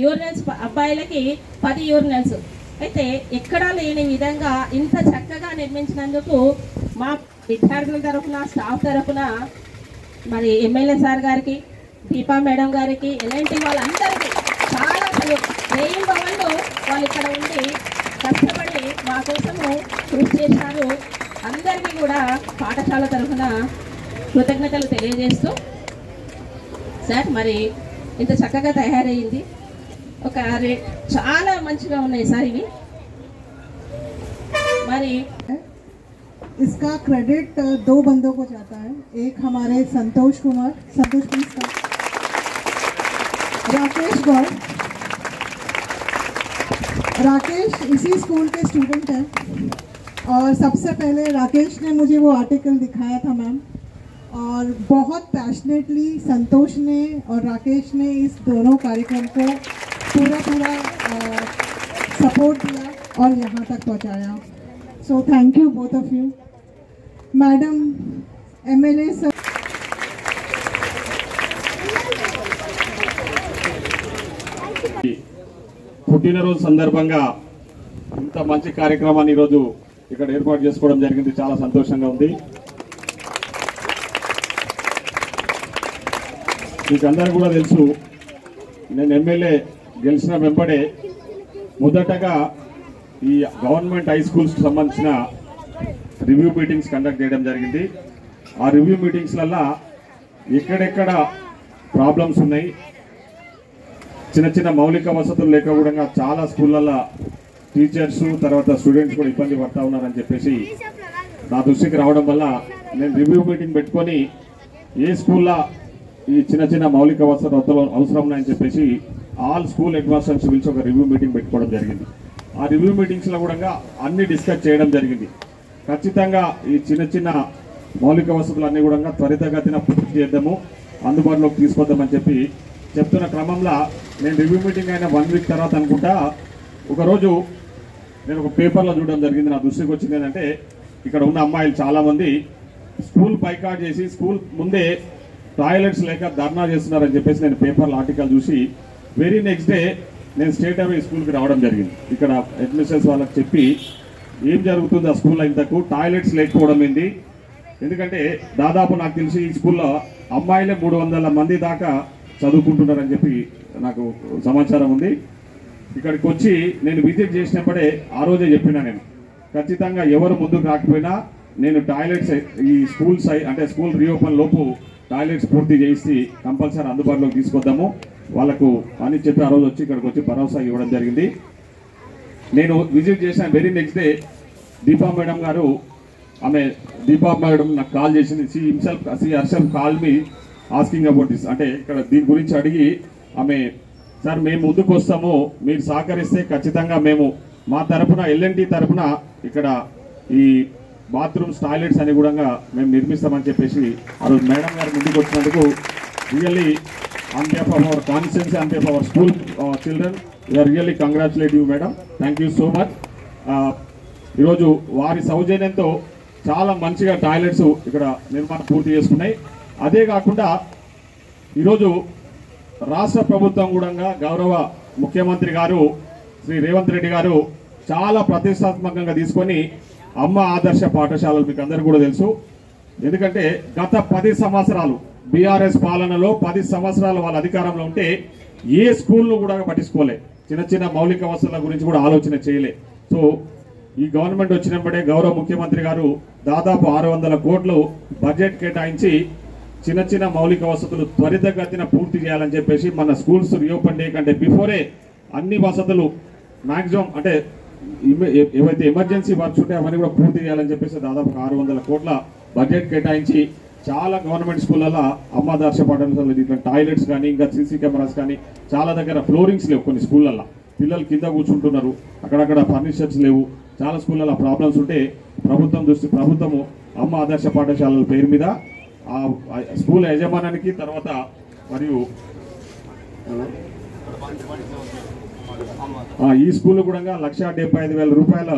Urinals అబ్బాయిలకి 10 urinals. అయితే ఎక్కడా లేని విధంగా ఇంత చక్కగా నిర్మించినందుకు మా విద్యార్థుల తరఫున స్టాఫ్ తరఫున మరి ఎమ్మెల్యే సార్ గారికి, దీపా మేడం గారికి, ఎలాంటి వాళ్ళందరికీ చాలా రేయిం భవన్లో వాళ్ళు ఇక్కడ ఉండి కష్టపడి మా కోసము కృషి చేశారు. అందరికీ కూడా పాఠశాల తరఫున కృతజ్ఞతలు తెలియజేస్తూ, సార్ మరి ఇంత చక్కగా తయారైంది. ఒక చాలా మంచిగా ఉన్నాయి సార్ ఇవి. మరి इसका क्रेडिट 2 बंदों को जाता है. एक हमारे संतोष कुमार, राकेश गौड़. राकेश इसी स्कूल के स्टूडेंट हैं और सबसे पहले राकेश ने मुझे वो आर्टिकल दिखाया था मैम, और बहुत पैशनेटली संतोष ने और राकेश ने इस दोनों कार्यक्रम को पूरा सपोर्ट दिया और यहाँ तक पहुँचाया. So thank you both of you. Madam, MLA sir, పుట్టినరోజు సందర్భంగా ఇంత మంచి కార్యక్రమాన్ని ఈరోజు ఇక్కడ ఏర్పాటు చేసుకోవడం జరిగింది. చాలా సంతోషంగా ఉంది. మీకు అందరూ కూడా తెలుసు, నేను ఎమ్మెల్యే గెలిచిన వెంబడే మొదటగా ఈ గవర్నమెంట్ హై స్కూల్స్కి సంబంధించిన రివ్యూ మీటింగ్స్ కండక్ట్ చేయడం జరిగింది. ఆ రివ్యూ మీటింగ్స్లల్లో ఎక్కడెక్కడ ప్రాబ్లమ్స్ ఉన్నాయి, చిన్న చిన్న మౌలిక వసతులు లేకపోవడంగా చాలా స్కూళ్ళల్లో టీచర్స్ తర్వాత స్టూడెంట్స్ కూడా ఇబ్బంది పడతా ఉన్నారని చెప్పేసి నా దృష్టికి రావడం వల్ల నేను రివ్యూ మీటింగ్ పెట్టుకొని ఏ స్కూల్లో ఈ చిన్న చిన్న మౌలిక వసతులు అవసరం ఉన్నాయని చెప్పేసి ఆల్ స్కూల్ హెడ్ మాస్టర్స్ పిలిచి ఒక రివ్యూ మీటింగ్ పెట్టుకోవడం జరిగింది. ఆ రివ్యూ మీటింగ్స్లో కూడా అన్ని డిస్కస్ చేయడం జరిగింది. ఖచ్చితంగా ఈ చిన్న చిన్న మౌలిక వసతులు అన్నీ కూడా త్వరితగతిన పూర్తి చేద్దాము, అందుబాటులోకి తీసుకొద్దామని చెప్పి చెప్తున్న క్రమంలో నేను రివ్యూ మీటింగ్ అయిన 1 వీక్ తర్వాత అనుకుంటా ఒకరోజు నేను ఒక పేపర్లో చూడడం జరిగింది. నా దృష్టికి వచ్చింది ఏంటంటే, ఇక్కడ ఉన్న అమ్మాయిలు చాలామంది స్కూల్ బైకాట్ చేసి స్కూల్ ముందే టాయిలెట్స్ లేక ధర్నా చేస్తున్నారని చెప్పేసి నేను పేపర్లో ఆర్టికల్ చూసి వెరీ నెక్స్ట్ డే నేను స్టేట్ అవే స్కూల్కి రావడం జరిగింది. ఇక్కడ అడ్మినిస్ట్రేషన్ వాళ్ళకి చెప్పి ఏం జరుగుతుంది ఆ స్కూల్లో, ఇంతకు టాయిలెట్స్ లేకపోవడం ఏంది, ఎందుకంటే దాదాపు నాకు తెలిసి ఈ స్కూల్లో అమ్మాయిలే 300 మంది దాకా చదువుకుంటున్నారని చెప్పి నాకు సమాచారం ఉంది. ఇక్కడికి వచ్చి నేను విజిట్ చేసినప్పుడే ఆ రోజే చెప్పినా, నేను ఖచ్చితంగా ఎవరు ముందుకు రాకపోయినా నేను టాయిలెట్స్ ఈ స్కూల్స్ అంటే స్కూల్ రీఓపెన్ లోపు టాయిలెట్స్ పూర్తి చేసి కంపల్సరీ అందుబాటులోకి తీసుకొద్దాము వాళ్ళకు అని చెప్పి ఆ రోజు వచ్చి ఇక్కడికి వచ్చి భరోసా ఇవ్వడం జరిగింది. నేను విజిట్ చేసిన very next day Deepa madam గారు, ఆమె దీపా మేడం నాకు కాల్ చేసింది. She herself call me asking about this, అంటే ఇక్కడ దీని గురించి అడిగి ఆమె, సార్ మేము ముందుకు వస్తాము, మీరు సహకరిస్తే ఖచ్చితంగా మేము మా తరఫున ఎల్ఎన్టీ తరఫున ఇక్కడ ఈ బాత్రూమ్స్ టాయిలెట్స్ అని కూడా మేము నిర్మిస్తామని చెప్పేసి ఆ రోజు మేడం గారు ముందుకు వచ్చినందుకు really on behalf of our constituency, on behalf our school children, we are really congratulate you madam, thank you so much. ఈరోజు వారి సౌజన్యంతో చాలా మంచిగా టాయిలెట్స్ ఇక్కడ నిర్మాణం పూర్తి చేసుకున్నాయి. అదే కాకుండా ఈరోజు రాష్ట్ర ప్రభుత్వం కూడా గౌరవ ముఖ్యమంత్రి గారు శ్రీ రేవంత్ రెడ్డి గారు చాలా ప్రతిష్టాత్మకంగా తీసుకొని అమ్మ ఆదర్శ పాఠశాలలు మీకు అందరూ కూడా తెలుసు. ఎందుకంటే గత 10 సంవత్సరాలు బీఆర్ఎస్ పాలనలో 10 సంవత్సరాలు వాళ్ళ అధికారంలో ఉంటే ఏ స్కూల్ను కూడా పట్టించుకోలే, చిన్న చిన్న మౌలిక వసతుల గురించి కూడా ఆలోచన చేయలే. సో ఈ గవర్నమెంట్ వచ్చినప్పుడే గౌరవ ముఖ్యమంత్రి గారు దాదాపు 600 కోట్లు బడ్జెట్ కేటాయించి చిన్న చిన్న మౌలిక వసతులు త్వరితగతిన పూర్తి చేయాలని చెప్పేసి మన స్కూల్స్ రీఓపెన్ డే కంటే బిఫోరే అన్ని వసతులు మ్యాక్సిమం అంటే ఏవైతే ఎమర్జెన్సీ వర్క్స్ ఉంటే అవన్నీ కూడా పూర్తి చేయాలని చెప్పేసి దాదాపు 600 కోట్ల బడ్జెట్ కేటాయించి చాలా గవర్నమెంట్ స్కూళ్ళలో అమ్మాదర్శ పాఠశాలలో ఇట్లా టాయిలెట్స్ కానీ ఇంకా సీసీ కెమెరాస్ కానీ చాలా దగ్గర ఫ్లోరింగ్స్ లేవు, కొన్ని స్కూళ్ళల్లో పిల్లలు కింద కూర్చుంటున్నారు, అక్కడక్కడ ఫర్నిచర్స్ లేవు, చాలా స్కూళ్ళలో ప్రాబ్లమ్స్ ఉంటే ప్రభుత్వము అమ్మ ఆదర్శ పాఠశాలల పేరు మీద ఆ స్కూల్ యజమానానికి తర్వాత మరియు ఈ స్కూల్ కూడా 1,75,000 రూపాయల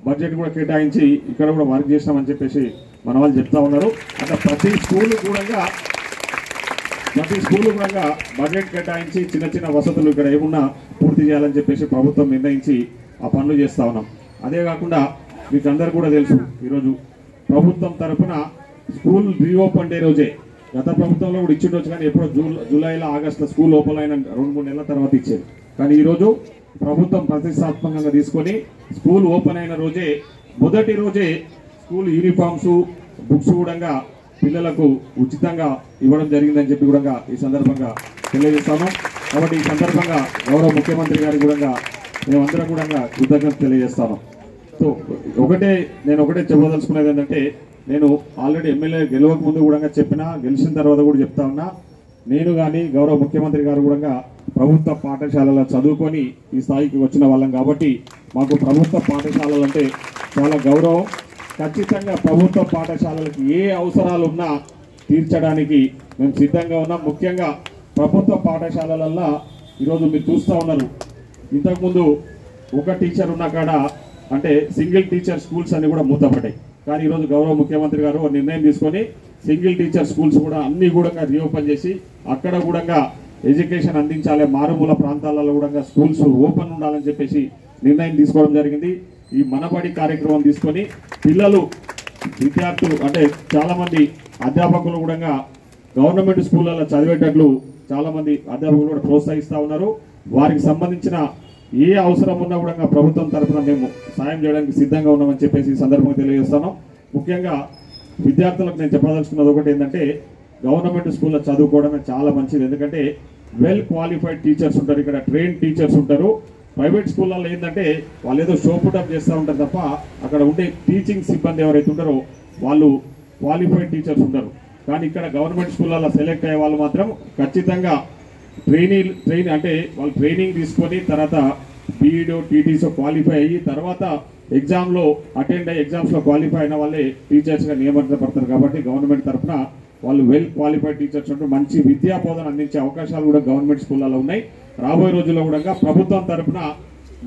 బడ్జెట్ కూడా కేటాయించి ఇక్కడ కూడా వర్క్ చేసినామని చెప్పేసి మన వాళ్ళు చెప్తా ఉన్నారు. అంటే ప్రతి స్కూల్ కూడా బడ్జెట్ కేటాయించి చిన్న చిన్న వసతులు ఇక్కడ ఏమున్నా పూర్తి చేయాలని చెప్పేసి ప్రభుత్వం నిర్ణయించి ఆ పనులు చేస్తూ ఉన్నాం. అదే కాకుండా మీకు అందరు కూడా తెలుసు, ఈరోజు ప్రభుత్వం తరఫున స్కూల్ రీఓపెన్ డే రోజే, గత ప్రభుత్వంలో కూడా ఇచ్చిండొచ్చు కానీ ఎప్పుడో జూలైలో ఆగస్టులో స్కూల్ ఓపెన్ అయిన 2-3 నెలల తర్వాత ఇచ్చేది. కానీ ఈరోజు ప్రభుత్వం ప్రతిష్టాత్మకంగా తీసుకొని స్కూల్ ఓపెన్ అయిన రోజే, మొదటి రోజే స్కూల్ యూనిఫామ్స్, బుక్స్ కూడా పిల్లలకు ఉచితంగా ఇవ్వడం జరిగిందని చెప్పి కూడా ఈ సందర్భంగా తెలియజేస్తాను. కాబట్టి ఈ సందర్భంగా గౌరవ ముఖ్యమంత్రి గారికి కూడా మేమందరం కూడా కృతజ్ఞత తెలియజేస్తాను. సో నేను ఒకటే చెప్పదలుచుకునేది ఏంటంటే, నేను ఆల్రెడీ ఎమ్మెల్యే గెలవక ముందు కూడా చెప్పినా, గెలిచిన తర్వాత కూడా చెప్తా ఉన్నా, నేను కానీ గౌరవ ముఖ్యమంత్రి గారు కూడా ప్రభుత్వ పాఠశాలలో చదువుకొని ఈ స్థాయికి వచ్చిన వాళ్ళం కాబట్టి మాకు ప్రభుత్వ పాఠశాలలు అంటే చాలా గౌరవం. ఖచ్చితంగా ప్రభుత్వ పాఠశాలలకు ఏ అవసరాలు ఉన్నా తీర్చడానికి మేము సిద్ధంగా ఉన్నాం. ముఖ్యంగా ప్రభుత్వ పాఠశాలలల్లో ఈరోజు మీరు చూస్తూ ఉన్నారు, ఇంతకుముందు ఒక టీచర్ ఉన్న కాడ అంటే సింగిల్ టీచర్ స్కూల్స్ అన్ని కూడా మూతపడ్డాయి. కానీ ఈరోజు గౌరవ ముఖ్యమంత్రి గారు నిర్ణయం తీసుకొని సింగిల్ టీచర్ స్కూల్స్ కూడా అన్ని కూడా రీఓపెన్ చేసి అక్కడ కూడా ఎడ్యుకేషన్ అందించాలి, మారుమూల ప్రాంతాలలో కూడా స్కూల్స్ ఓపెన్ ఉండాలని చెప్పేసి నిర్ణయం తీసుకోవడం జరిగింది. ఈ మనబడి కార్యక్రమం తీసుకొని పిల్లలు, విద్యార్థులు అంటే చాలామంది అధ్యాపకులు కూడా గవర్నమెంట్ స్కూళ్ళలో చదివేటట్లు చాలామంది అధ్యాపకులు కూడా ప్రోత్సహిస్తూ ఉన్నారు. వారికి సంబంధించిన ఏ అవసరం ఉన్నా కూడా ప్రభుత్వం తరఫున మేము సాయం చేయడానికి సిద్ధంగా ఉన్నామని చెప్పేసి ఈ సందర్భంగా తెలియజేస్తాను. ముఖ్యంగా విద్యార్థులకు నేను చెప్పదలుచుకున్నది ఒకటి ఏంటంటే, గవర్నమెంట్ స్కూల్లో చదువుకోవడమే చాలా మంచిది. ఎందుకంటే వెల్ క్వాలిఫైడ్ టీచర్స్ ఉంటారు, ఇక్కడ ట్రైన్ టీచర్స్ ఉంటారు. ప్రైవేట్ స్కూళ్ళల్లో ఏంటంటే వాళ్ళు ఏదో షో పుటప్ చేస్తూ ఉంటారు తప్ప అక్కడ ఉండే టీచింగ్ సిబ్బంది ఎవరైతే ఉంటారో వాళ్ళు క్వాలిఫైడ్ టీచర్స్ ఉంటారు. కానీ ఇక్కడ గవర్నమెంట్ స్కూళ్ళల్లో సెలెక్ట్ అయ్యే వాళ్ళు మాత్రం ఖచ్చితంగా ట్రైన్ అంటే వాళ్ళు ట్రైనింగ్ తీసుకొని తర్వాత బీఈడో టీటీసో క్వాలిఫై అయ్యి తర్వాత ఎగ్జామ్లో అటెండ్ అయ్యి ఎగ్జామ్స్లో క్వాలిఫై అయిన వాళ్ళే టీచర్స్గా నియమించబడతారు. కాబట్టి గవర్నమెంట్ తరఫున వాళ్ళు వెల్ క్వాలిఫైడ్ టీచర్స్ ఉంటూ మంచి విద్యా బోధన అందించే అవకాశాలు కూడా గవర్నమెంట్ స్కూళ్ళలో ఉన్నాయి. రాబోయే రోజుల్లో కూడా ప్రభుత్వం తరఫున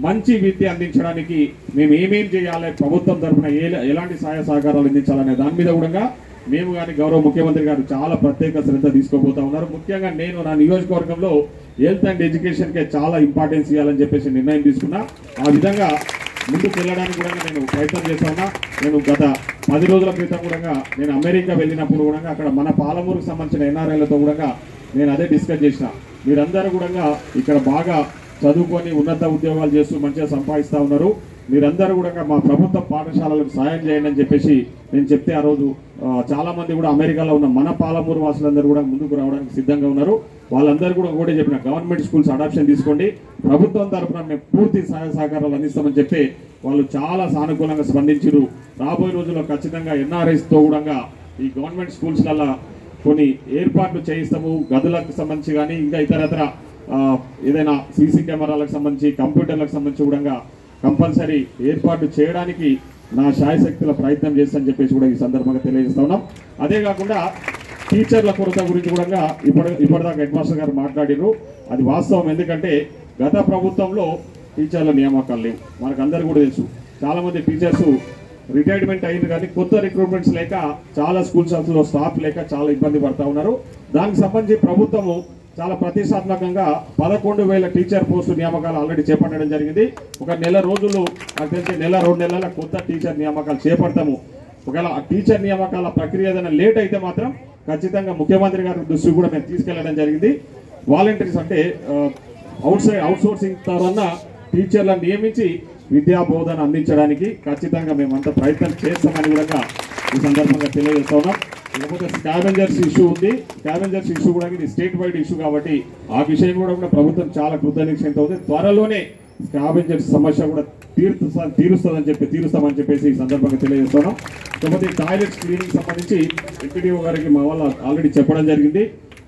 మంచి విద్య అందించడానికి మేము ఏమేం చేయాలి, ప్రభుత్వం తరఫున ఎలాంటి సహాయ సహకారాలు అందించాలనే దాని మీద కూడా మేము కానీ గౌరవ ముఖ్యమంత్రి గారు చాలా ప్రత్యేక శ్రద్ధ తీసుకోబోతా ఉన్నారు. ముఖ్యంగా నేను నా నియోజకవర్గంలో హెల్త్ అండ్ ఎడ్యుకేషన్కే చాలా ఇంపార్టెన్స్ ఇవ్వాలని చెప్పేసి నిర్ణయం తీసుకున్నా. ఆ విధంగా ముందుకు వెళ్ళడానికి కూడా నేను ప్రయత్నం చేస్తా ఉన్నా. నేను గత 10 రోజుల క్రితం కూడా నేను అమెరికా వెళ్ళినప్పుడు కూడా అక్కడ మన పాలమూరుకు సంబంధించిన ఎన్ఆర్ఐలతో కూడా నేను అదే డిస్కస్ చేసిన. మీరందరూ కూడా ఇక్కడ బాగా చదువుకొని ఉన్నత ఉద్యోగాలు చేస్తూ మంచిగా సంపాదిస్తూ ఉన్నారు. మీరందరూ కూడా మా ప్రభుత్వ పాఠశాలలకు సాయం చేయండి అని చెప్పేసి నేను చెప్తే ఆ రోజు చాలామంది కూడా అమెరికాలో ఉన్న మన పాలమూరు వాసులందరూ కూడా ముందుకు రావడానికి సిద్ధంగా ఉన్నారు. వాళ్ళందరూ కూడా ఒకటే చెప్పిన, గవర్నమెంట్ స్కూల్స్ అడాప్షన్ తీసుకోండి, ప్రభుత్వం తరఫున మేము పూర్తి సహాయ సహకారాలు అందిస్తామని చెప్పి వాళ్ళు చాలా సానుకూలంగా స్పందించారు. రాబోయే రోజుల్లో ఖచ్చితంగా ఎన్ఆర్ఐస్తో కూడా ఈ గవర్నమెంట్ స్కూల్స్లలో కొన్ని ఏర్పాట్లు చేయిస్తాము. గదులకు సంబంధించి కానీ ఇంకా ఇతరత్ర ఏదైనా సీసీ కెమెరాలకు సంబంధించి కంప్యూటర్లకు సంబంధించి కూడా కంపల్సరీ ఏర్పాటు చేయడానికి నా శాయశక్తుల ప్రయత్నం చేస్తానని చెప్పేసి కూడా ఈ సందర్భంగా తెలియజేస్తా ఉన్నాం. అదే కాకుండా టీచర్ల కొరత గురించి కూడా ఇప్పటిదాకా హెడ్ మాస్టర్ గారు మాట్లాడారు. అది వాస్తవం. ఎందుకంటే గత ప్రభుత్వంలో టీచర్ల నియామకాలు లేవు. మనకందరూ కూడా తెలుసు. చాలామంది టీచర్స్ రిటైర్మెంట్ అయింది కానీ కొత్త రిక్రూట్మెంట్స్ లేక చాలా స్కూల్స్లో స్టాఫ్ లేక చాలా ఇబ్బంది పడతా ఉన్నారు. దానికి సంబంధించి ప్రభుత్వము చాలా ప్రతిష్టాత్మకంగా 11,000 టీచర్ పోస్టు నియామకాలు ఆల్రెడీ చేపట్టడం జరిగింది. ఒక నెల రోజులు నాకు తెలిసి 1-2 నెలల కొత్త టీచర్ నియామకాలు చేపడతాము. ఒకవేళ ఆ టీచర్ నియామకాల ప్రక్రియ ఏదైనా లేట్ అయితే మాత్రం ఖచ్చితంగా ముఖ్యమంత్రి గారి దృష్టికి కూడా మేము తీసుకెళ్లడం జరిగింది. వాలంటీర్స్ అంటే అవుట్సోర్సింగ్ ద్వారా టీచర్లను నియమించి విద్యా బోధన అందించడానికి ఖచ్చితంగా మేమంతా ప్రయత్నం చేస్తామని కూడా ఈ సందర్భంగా తెలియజేస్తా ఉన్నాం. లేకపోతే స్కావెంజర్స్ ఇష్యూ ఉంది. స్కావెంజర్స్ ఇష్యూ కూడా ఇది స్టేట్ వైడ్ ఇష్యూ కాబట్టి ఆ విషయం కూడా ప్రభుత్వం చాలా కృతనిశ్చయంతో ఉంది. త్వరలోనే స్కావెంజర్స్ సమస్య కూడా తీరుస్తామని చెప్పేసి ఈ సందర్భంగా తెలియజేస్తున్నాం. కాకపోతే టాయిలెట్స్ క్లీనింగ్ సంబంధించి ఎంపీడీఓ గారికి మా వాళ్ళు ఆల్రెడీ చెప్పడం జరిగింది.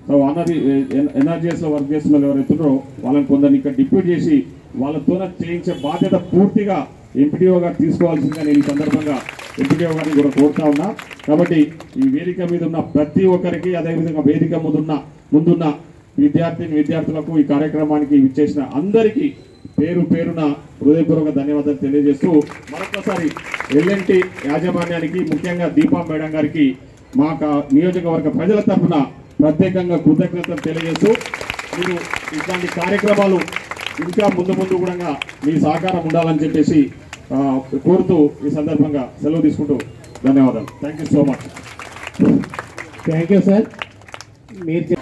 సో ఎన్ఆర్జీఎస్లో వర్క్ చేస్తున్న వాళ్ళు ఎవరైతున్నారో వాళ్ళని కొందరిని ఇక్కడ డిప్యూట్ చేసి వాళ్ళతో చేయించే బాధ్యత పూర్తిగా ఎంపీడీఓ గారు తీసుకోవాల్సిందిగా నేను ఈ సందర్భంగా ఎంపీడీఓ గారిని కూడా కోరుతా ఉన్నా. కాబట్టి ఈ వేదిక మీద ఉన్న ప్రతి ఒక్కరికి, అదేవిధంగా వేదిక ముందున్న విద్యార్థులకు ఈ కార్యక్రమానికి ఇచ్చేసిన అందరికీ పేరున హృదయపూర్వక ధన్యవాదాలు తెలియజేస్తూ మరొకసారి ఎల్ఎన్టీ యాజమాన్యానికి, ముఖ్యంగా దీపా మేడం గారికి మా నియోజకవర్గ ప్రజల తరఫున ప్రత్యేకంగా కృతజ్ఞతలు తెలియజేస్తూ, మీరు ఇట్లాంటి కార్యక్రమాలు ఇంకా ముందు ముందు కూడా మీ సహకారం ఉండాలని చెప్పేసి కోరుతూ ఈ సందర్భంగా సెలవు తీసుకుంటూ ధన్యవాదాలు. Thank you so much. Thank you sir. మీరు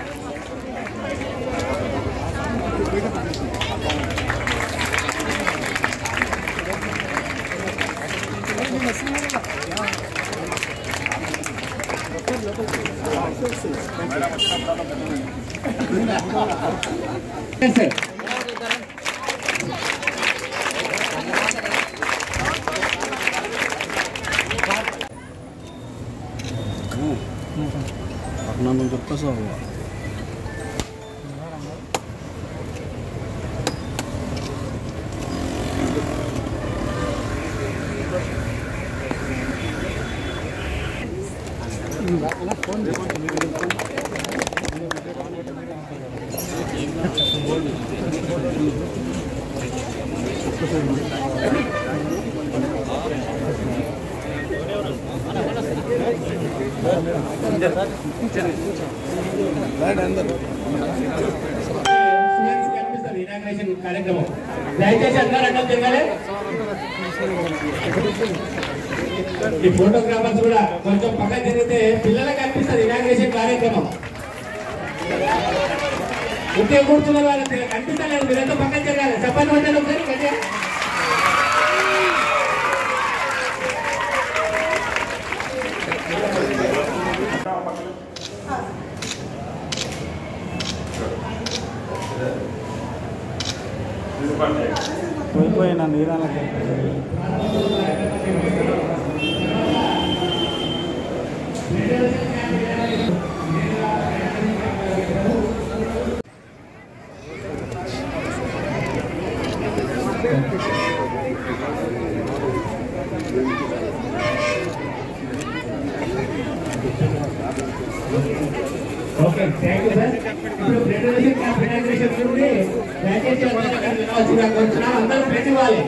अपना नंबर कैसा हुआ? కార్యక్రమం దయచేసి అందరూ అడ్డం తిరగాలి. ఈ ఫోటోగ్రాఫర్స్ కూడా కొంచెం పక్కన తిరిగితే పిల్లలకు కనిపిస్తుంది ఇనాగ్రేషన్ కార్యక్రమం. ఇంకే కూర్చున్నారు వాళ్ళకి కనిపిస్తలేదు. మీరంతా పక్కన తిరగాలి. చెప్పండి అంటే ఒకసారి గట్టిగా. పోయిపోయినా నీరాలకి ఓకే థ్యాంక్ యూ సార్. ఇప్పుడు గ్రాడ్యుయేషన్ క్లాస్ ఇనాగ్రేషన్ నుండి దయచేసి అందరూ ప్లేస్ ఇవ్వాలి.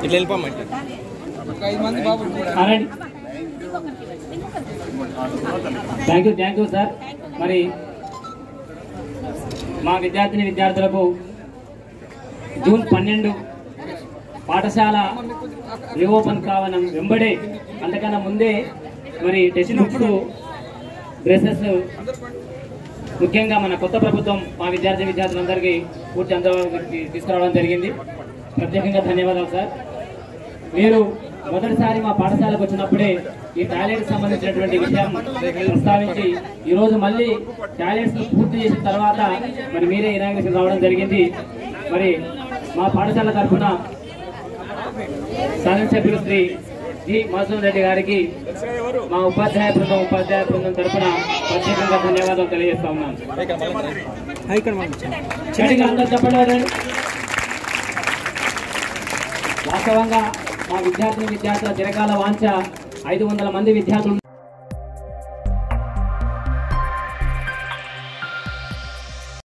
ఇట్లా వెళ్ళిపోమంటే థ్యాంక్ యూ సార్. మరి మా విద్యార్థులకు జూన్ 12 పాఠశాల రీఓపెన్ కావడం వెంబడే అంతకన్నా ముందే మరి టెక్స్ట్ బుక్స్ డ్రెస్సెస్ ముఖ్యంగా మన కొత్త ప్రభుత్వం మా విద్యార్థులందరికీ పూర్తి అందుబాటులోకి తీసుకురావడం జరిగింది. ప్రత్యేకంగా ధన్యవాదాలు సార్. మీరు మొదటిసారి మా పాఠశాలకు వచ్చినప్పుడే ఈ టాయిలెట్స్ సంబంధించినటువంటి విషయం ప్రస్తావించి ఈరోజు మళ్ళీ టాయిలెట్స్ పూర్తి చేసిన తర్వాత మరి మీరే ఇనాగ్రేషన్ రావడం జరిగింది. మరి మా పాఠశాల తరఫున శాసనసభ్యులు శ్రీ జి మధుసూదన్ రెడ్డి గారికి మా ఉపాధ్యాయ బృందం తరఫున ప్రత్యేకంగా ధన్యవాదాలు తెలియజేస్తా ఉన్నాను. అందరూ చెప్పండి. వాస్తవంగా మా విద్యార్థుల చిరకాల వాంఛ 500 మంది విద్యార్థులు